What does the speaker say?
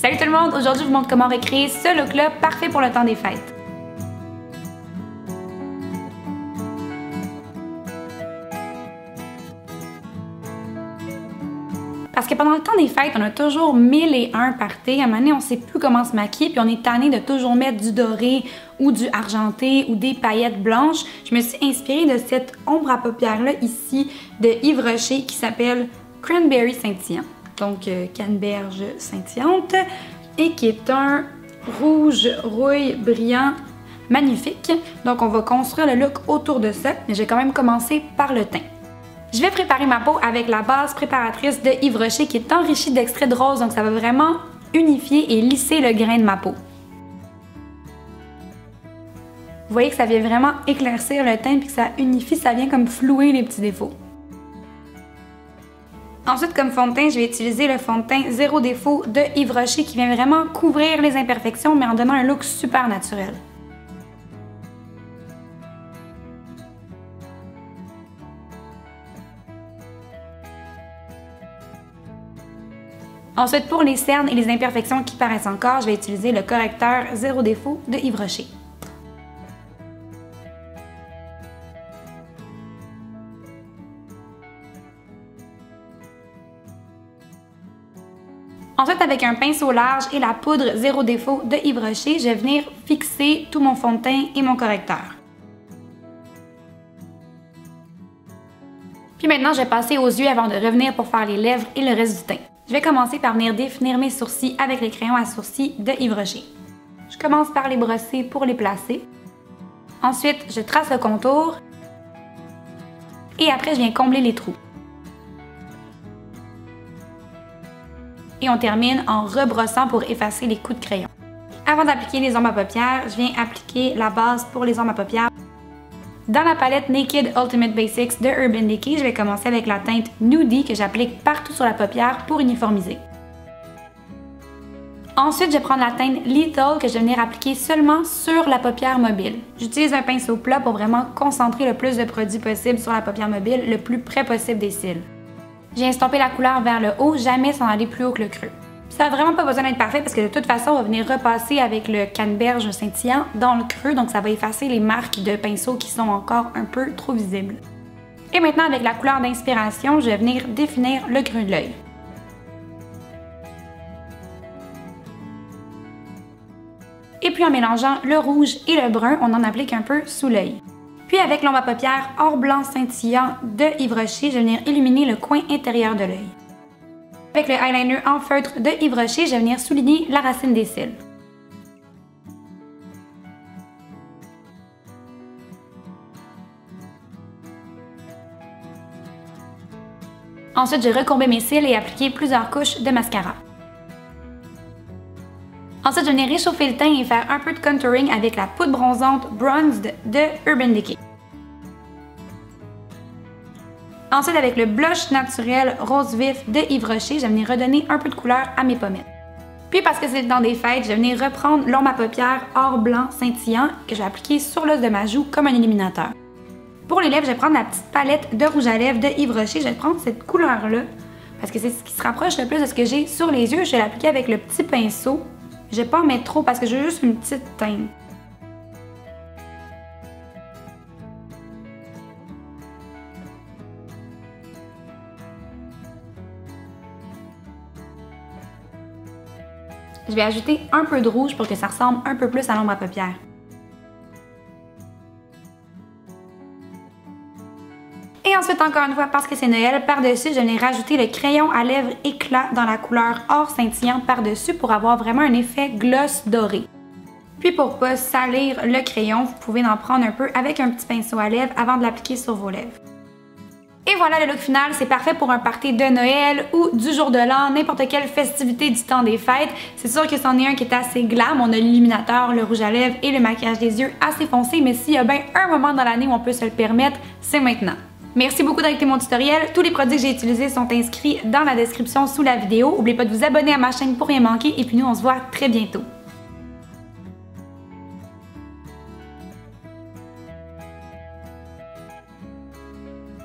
Salut tout le monde! Aujourd'hui, je vous montre comment recréer ce look-là parfait pour le temps des fêtes. Parce que pendant le temps des fêtes, on a toujours 1001 parties. À un moment donné, on ne sait plus comment se maquiller, puis on est tanné de toujours mettre du doré ou du argenté ou des paillettes blanches. Je me suis inspirée de cette ombre à paupières-là ici de Yves Rocher qui s'appelle Cranberry Scintillant. Donc, canneberge scintillante. Et qui est un rouge rouille brillant magnifique. Donc, on va construire le look autour de ça, mais je vais quand même commencer par le teint. Je vais préparer ma peau avec la base préparatrice de Yves Rocher qui est enrichie d'extrait de rose, donc ça va vraiment unifier et lisser le grain de ma peau. Vous voyez que ça vient vraiment éclaircir le teint puis que ça unifie, ça vient comme flouer les petits défauts. Ensuite, comme fond de teint, je vais utiliser le fond de teint Zéro Défaut de Yves Rocher qui vient vraiment couvrir les imperfections mais en donnant un look super naturel. Ensuite, pour les cernes et les imperfections qui paraissent encore, je vais utiliser le correcteur Zéro Défaut de Yves Rocher. Ensuite, avec un pinceau large et la poudre Zéro Défaut de Yves Rocher, je vais venir fixer tout mon fond de teint et mon correcteur. Puis maintenant, je vais passer aux yeux avant de revenir pour faire les lèvres et le reste du teint. Je vais commencer par venir définir mes sourcils avec les crayons à sourcils de Yves Rocher. Je commence par les brosser pour les placer. Ensuite, je trace le contour. Et après, je viens combler les trous. Et on termine en rebrossant pour effacer les coups de crayon. Avant d'appliquer les ombres à paupières, je viens appliquer la base pour les ombres à paupières. Dans la palette Naked Ultimate Basics de Urban Decay, je vais commencer avec la teinte Nudie que j'applique partout sur la paupière pour uniformiser. Ensuite, je vais prendre la teinte Lethal que je vais venir appliquer seulement sur la paupière mobile. J'utilise un pinceau plat pour vraiment concentrer le plus de produit possible sur la paupière mobile, le plus près possible des cils. J'ai estompé la couleur vers le haut, jamais sans aller plus haut que le creux. Ça n'a vraiment pas besoin d'être parfait parce que de toute façon, on va venir repasser avec le canneberge scintillant dans le creux, donc ça va effacer les marques de pinceau qui sont encore un peu trop visibles. Et maintenant, avec la couleur d'inspiration, je vais venir définir le creux de l'œil. Et puis en mélangeant le rouge et le brun, on en applique un peu sous l'œil. Puis avec l'ombre à paupières or blanc scintillant de Yves Rocher, je vais venir illuminer le coin intérieur de l'œil. Avec le eyeliner en feutre de Yves Rocher, je vais venir souligner la racine des cils. Ensuite, je vais recomber mes cils et appliquer plusieurs couches de mascara. Ensuite, je vais venir réchauffer le teint et faire un peu de contouring avec la poudre bronzante Bronzed de Urban Decay. Ensuite, avec le blush naturel rose vif de Yves Rocher, je vais venir redonner un peu de couleur à mes pommettes. Puis parce que c'est le temps des fêtes, je vais venir reprendre l'ombre à paupières or blanc scintillant que je vais appliquer sur l'os de ma joue comme un illuminateur. Pour les lèvres, je vais prendre la petite palette de rouge à lèvres de Yves Rocher. Je vais prendre cette couleur-là parce que c'est ce qui se rapproche le plus de ce que j'ai sur les yeux. Je vais l'appliquer avec le petit pinceau. Je ne vais pas en mettre trop parce que je veux juste une petite teinte. Je vais ajouter un peu de rouge pour que ça ressemble un peu plus à l'ombre à paupières. Et ensuite, encore une fois, parce que c'est Noël, par-dessus, je vais rajouter le crayon à lèvres éclat dans la couleur or scintillant par-dessus pour avoir vraiment un effet gloss doré. Puis pour pas salir le crayon, vous pouvez en prendre un peu avec un petit pinceau à lèvres avant de l'appliquer sur vos lèvres. Et voilà le look final, c'est parfait pour un party de Noël ou du jour de l'an, n'importe quelle festivité du temps des fêtes. C'est sûr que c'en est un qui est assez glam, on a l'illuminateur, le rouge à lèvres et le maquillage des yeux assez foncé, mais s'il y a bien un moment dans l'année où on peut se le permettre, c'est maintenant. Merci beaucoup d'avoir écouté mon tutoriel. Tous les produits que j'ai utilisés sont inscrits dans la description sous la vidéo. N'oubliez pas de vous abonner à ma chaîne pour rien manquer et puis nous on se voit très bientôt.